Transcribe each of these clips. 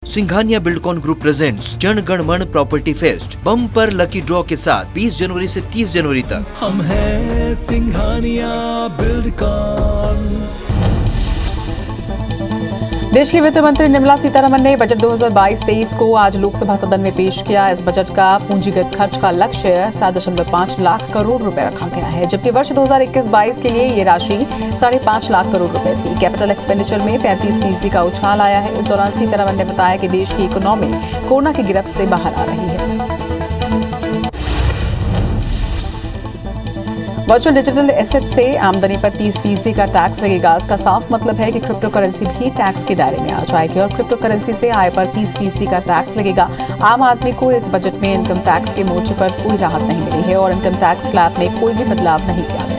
Singhania Buildcon group presents Jana Gana मन property fest bumper lucky draw के साथ 20 जनवरी से 30 जनवरी तक। हम हैं सिंघानिया बिल्डकॉन। देश की वित्त मंत्री निर्मला सीतारमण ने बजट 2022-23 को आज लोकसभा सदन में पेश किया। इस बजट का पूंजीगत खर्च का लक्ष्य 7.5 लाख करोड़ रुपए रखा गया है, जबकि वर्ष 2021-22 के लिए ये राशि 5.5 लाख करोड़ रुपए थी। कैपिटल एक्सपेंडिचर में 35% का उछाल आया है। इस दौरान सीतारमण ने बताया कि देश की इकोनॉमी कोरोना की गिरफ्त से बाहर आ रही है। वर्चुअल डिजिटल एसेट से आमदनी पर 30% का टैक्स लगेगा। इसका साफ मतलब है कि क्रिप्टो करेंसी भी टैक्स के दायरे में आ जाएगी और क्रिप्टो करेंसी से आय पर 30% का टैक्स लगेगा। आम आदमी को इस बजट में इनकम टैक्स के मोर्चे पर कोई राहत नहीं मिली है और इनकम टैक्स स्लैब में कोई भी बदलाव नहीं किया गया।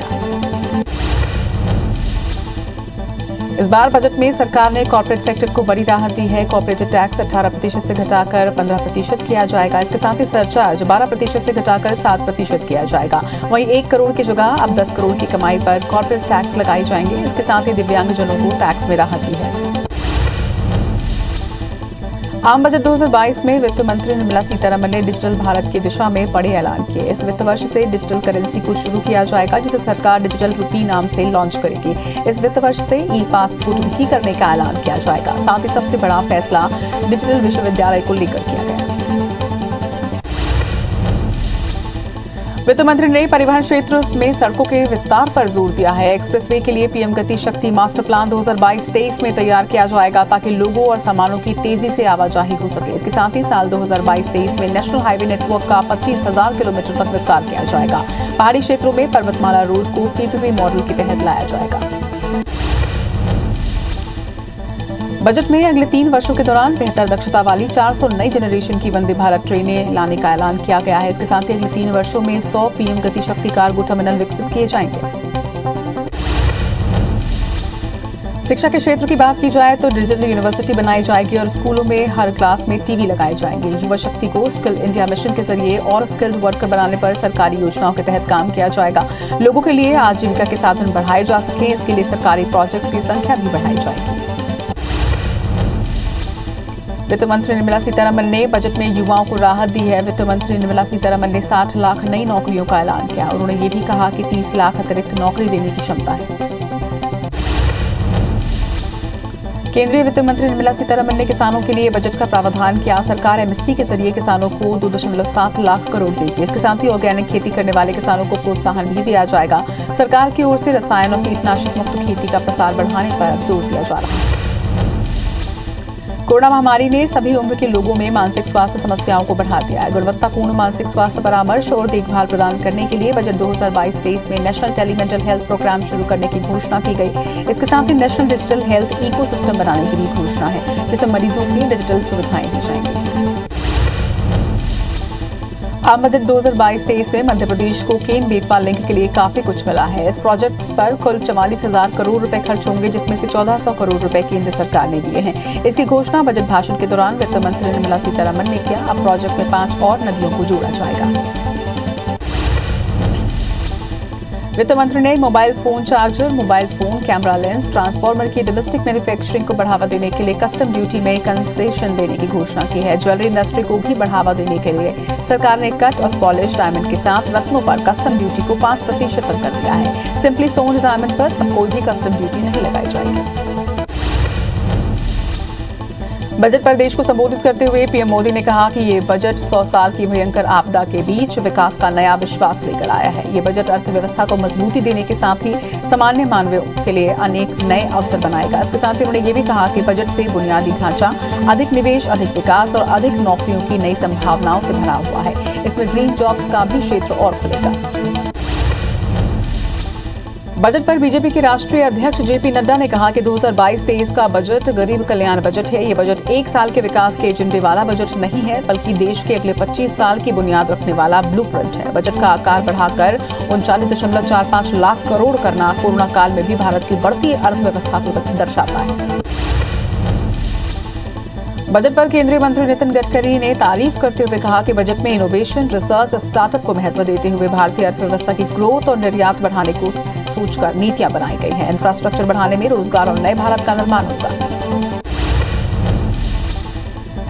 इस बार बजट में सरकार ने कॉर्पोरेट सेक्टर को बड़ी राहत दी है। कॉर्पोरेट टैक्स 18% से घटाकर 15% किया जाएगा। इसके साथ ही सरचार्ज 12% से घटाकर 7% किया जाएगा। वहीं 1 करोड़ की जगह अब 10 करोड़ की कमाई पर कॉर्पोरेट टैक्स लगाए जाएंगे। इसके साथ ही दिव्यांगजनों को टैक्स में राहत दी है। आम बजट 2022 में वित्त मंत्री निर्मला सीतारमण ने डिजिटल भारत की दिशा में बड़े ऐलान किए। इस वित्त वर्ष से डिजिटल करेंसी को शुरू किया जाएगा, जिसे सरकार डिजिटल रुपी नाम से लॉन्च करेगी। इस वित्त वर्ष से ई पासपोर्ट भी करने का ऐलान किया जाएगा। साथ ही सबसे बड़ा फैसला डिजिटल विश्वविद्यालय को लेकर किया गया। वित्त मंत्री ने परिवहन क्षेत्र में सड़कों के विस्तार पर जोर दिया है। एक्सप्रेसवे के लिए पीएम गति शक्ति मास्टर प्लान 2022-23 में तैयार किया जाएगा, ताकि लोगों और सामानों की तेजी से आवाजाही हो सके। इसके साथ ही साल 2022-23 में नेशनल हाईवे नेटवर्क का 25,000 किलोमीटर तक विस्तार किया जाएगा। पहाड़ी क्षेत्रों में पर्वतमाला रोड को पीपीपी मॉडल के तहत लाया जाएगा। बजट में अगले 3 वर्षों के दौरान बेहतर दक्षता वाली 400 नई जनरेशन की वंदे भारत ट्रेनें लाने का ऐलान किया गया है। इसके साथ ही अगले 3 वर्षों में 100 पीएम गति शक्ति कार्गो टर्मिनल विकसित किए जाएंगे। शिक्षा के क्षेत्र की बात की जाए तो डिजिटल यूनिवर्सिटी बनाई जाएगी और स्कूलों में हर क्लास में टीवी लगाए जाएंगे। युवा शक्ति को स्किल इंडिया मिशन के जरिए और स्किल्ड वर्कर बनाने पर सरकारी योजनाओं के तहत काम किया जाएगा। लोगों के लिए आजीविका के साधन बढ़ाए जा सके, इसके लिए सरकारी प्रोजेक्ट्स की संख्या भी बढ़ाई जाएगी। वित्त मंत्री निर्मला सीतारमण ने बजट में युवाओं को राहत दी है। वित्त मंत्री निर्मला सीतारमण ने 60 लाख नई नौकरियों का ऐलान किया। उन्होंने ये भी कहा कि 30 लाख अतिरिक्त नौकरी देने की क्षमता है। केंद्रीय वित्त मंत्री निर्मला सीतारमण ने किसानों के लिए बजट का प्रावधान किया। सरकार एमएसपी के जरिए किसानों को 2.7 लाख करोड़ देगी। इसके साथ ही ऑर्गेनिक खेती करने वाले किसानों को प्रोत्साहन भी दिया जाएगा। सरकार की ओर से रसायन और कीटनाशक मुक्त खेती का प्रसार बढ़ाने पर अब जोर दिया जा रहा है। कोरोना महामारी ने सभी उम्र के लोगों में मानसिक स्वास्थ्य समस्याओं को बढ़ा दिया है। गुणवत्तापूर्ण मानसिक स्वास्थ्य परामर्श और देखभाल प्रदान करने के लिए बजट 2022-23 में नेशनल टेलीमेंटल हेल्थ प्रोग्राम शुरू करने की घोषणा की गई। इसके साथ ही नेशनल डिजिटल हेल्थ इकोसिस्टम बनाने की भी घोषणा है, जिससे मरीजों की डिजिटल सुविधाएं दी जाएंगी। आम बजट 2022-23 से मध्य प्रदेश को केन बेतवा लिंक के लिए काफी कुछ मिला है। इस प्रोजेक्ट पर कुल 44,000 करोड़ रुपए खर्च होंगे, जिसमें से 1,400 करोड़ रुपए केंद्र सरकार ने दिए हैं। इसकी घोषणा बजट भाषण के दौरान वित्त मंत्री निर्मला सीतारमण ने किया। अब प्रोजेक्ट में 5 और नदियों को जोड़ा जाएगा। वित्त मंत्री ने mobile phone charger, mobile phone camera lens, transformer की डोमेस्टिक मैन्युफैक्चरिंग को बढ़ावा देने के लिए कस्टम ड्यूटी में कंसेशन देने की घोषणा की है। ज्वेलरी इंडस्ट्री को भी बढ़ावा देने के लिए सरकार ने कट और पॉलिश डायमंड के साथ रत्नों पर कस्टम ड्यूटी को 5% तक कर दिया है। सिंपली सोन्ड डायमंड पर अब कोई भी कस्टम ड्यूटी नहीं लगाई जाएगी। बजट पर देश को संबोधित करते हुए पीएम मोदी ने कहा कि ये बजट 100 साल की भयंकर आपदा के बीच विकास का नया विश्वास लेकर आया है। ये बजट अर्थव्यवस्था को मजबूती देने के साथ ही सामान्य मानवों के लिए अनेक नए अवसर बनाएगा। इसके साथ ही उन्होंने ये भी कहा कि बजट से बुनियादी ढांचा, अधिक निवेश, अधिक विकास और अधिक नौकरियों की नई संभावनाओं से भरा हुआ है। इसमें ग्रीन जॉब्स का भी क्षेत्र और खुलेगा। बजट पर बीजेपी के राष्ट्रीय अध्यक्ष जेपी नड्डा ने कहा कि 2022-23 का बजट गरीब कल्याण बजट है। ये बजट 1 साल के विकास के एजेंडे वाला बजट नहीं है, बल्कि देश के अगले 25 साल की बुनियाद रखने वाला ब्लूप्रिंट है। बजट का आकार बढ़ाकर 39.45 लाख करोड़ करना कोरोना काल में भी भारत की बढ़ती अर्थव्यवस्था को दर्शाता है। बजट पर केंद्रीय मंत्री नितिन गडकरी ने तारीफ करते हुए कहा कि बजट में इनोवेशन, रिसर्च और स्टार्टअप को महत्व देते हुए भारतीय अर्थव्यवस्था की ग्रोथ और निर्यात बढ़ाने को सोचकर नीतियां बनाई गई हैं। इंफ्रास्ट्रक्चर बढ़ाने में रोजगार और नए भारत का निर्माण होगा।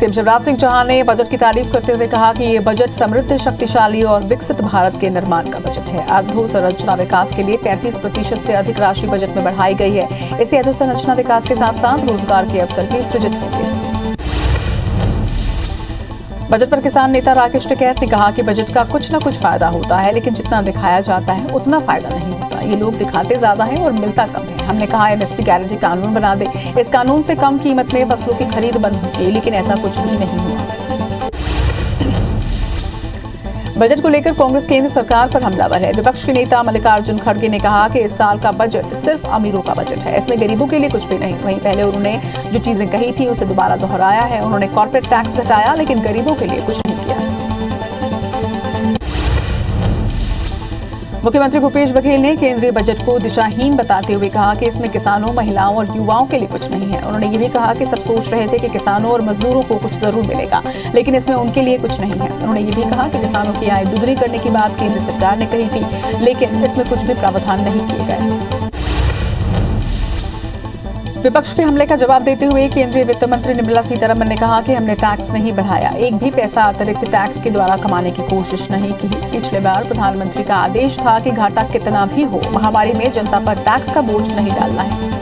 सीएम शिवराज सिंह चौहान ने बजट की तारीफ करते हुए कहा कि ये बजट समृद्ध, शक्तिशाली और विकसित भारत के निर्माण का बजट है। अधोसंरचना विकास के लिए 35% से अधिक राशि बजट में बढ़ाई गई है। इससे अधोसंरचना विकास के साथ साथ रोजगार के अवसर भी सृजित होंगे। बजट पर किसान नेता राकेश टिकैत ने कहा कि बजट का कुछ न कुछ फायदा होता है, लेकिन जितना दिखाया जाता है उतना फायदा नहीं होता। ये लोग दिखाते ज्यादा है और मिलता कम है। हमने कहा एमएसपी गारंटी कानून बना दे। इस कानून से कम कीमत में फसलों की खरीद बंद होगी, लेकिन ऐसा कुछ भी नहीं हुआ। बजट को लेकर कांग्रेस केंद्र सरकार पर हमलावर है। विपक्ष के नेता मल्लिकार्जुन खड़गे ने कहा कि इस साल का बजट सिर्फ अमीरों का बजट है, इसमें गरीबों के लिए कुछ भी नहीं। वहीं पहले उन्होंने जो चीजें कही थी उसे दोबारा दोहराया है। उन्होंने कॉर्पोरेट टैक्स घटाया, लेकिन गरीबों के लिए कुछ नहीं किया। मुख्यमंत्री भूपेश बघेल ने केंद्रीय बजट को दिशाहीन बताते हुए कहा कि इसमें किसानों, महिलाओं और युवाओं के लिए कुछ नहीं है। उन्होंने ये भी कहा कि सब सोच रहे थे कि किसानों और मजदूरों को कुछ जरूर मिलेगा, लेकिन इसमें उनके लिए कुछ नहीं है। उन्होंने ये भी कहा कि किसानों की आय दुगनी करने की बात केंद्र सरकार ने कही थी, लेकिन इसमें कुछ भी प्रावधान नहीं किए गए। विपक्ष के हमले का जवाब देते हुए केंद्रीय वित्त मंत्री निर्मला सीतारमण ने कहा कि हमने टैक्स नहीं बढ़ाया, एक भी पैसा अतिरिक्त टैक्स के द्वारा कमाने की कोशिश नहीं की। पिछले बार प्रधानमंत्री का आदेश था कि घाटा कितना भी हो, महामारी में जनता पर टैक्स का बोझ नहीं डालना है।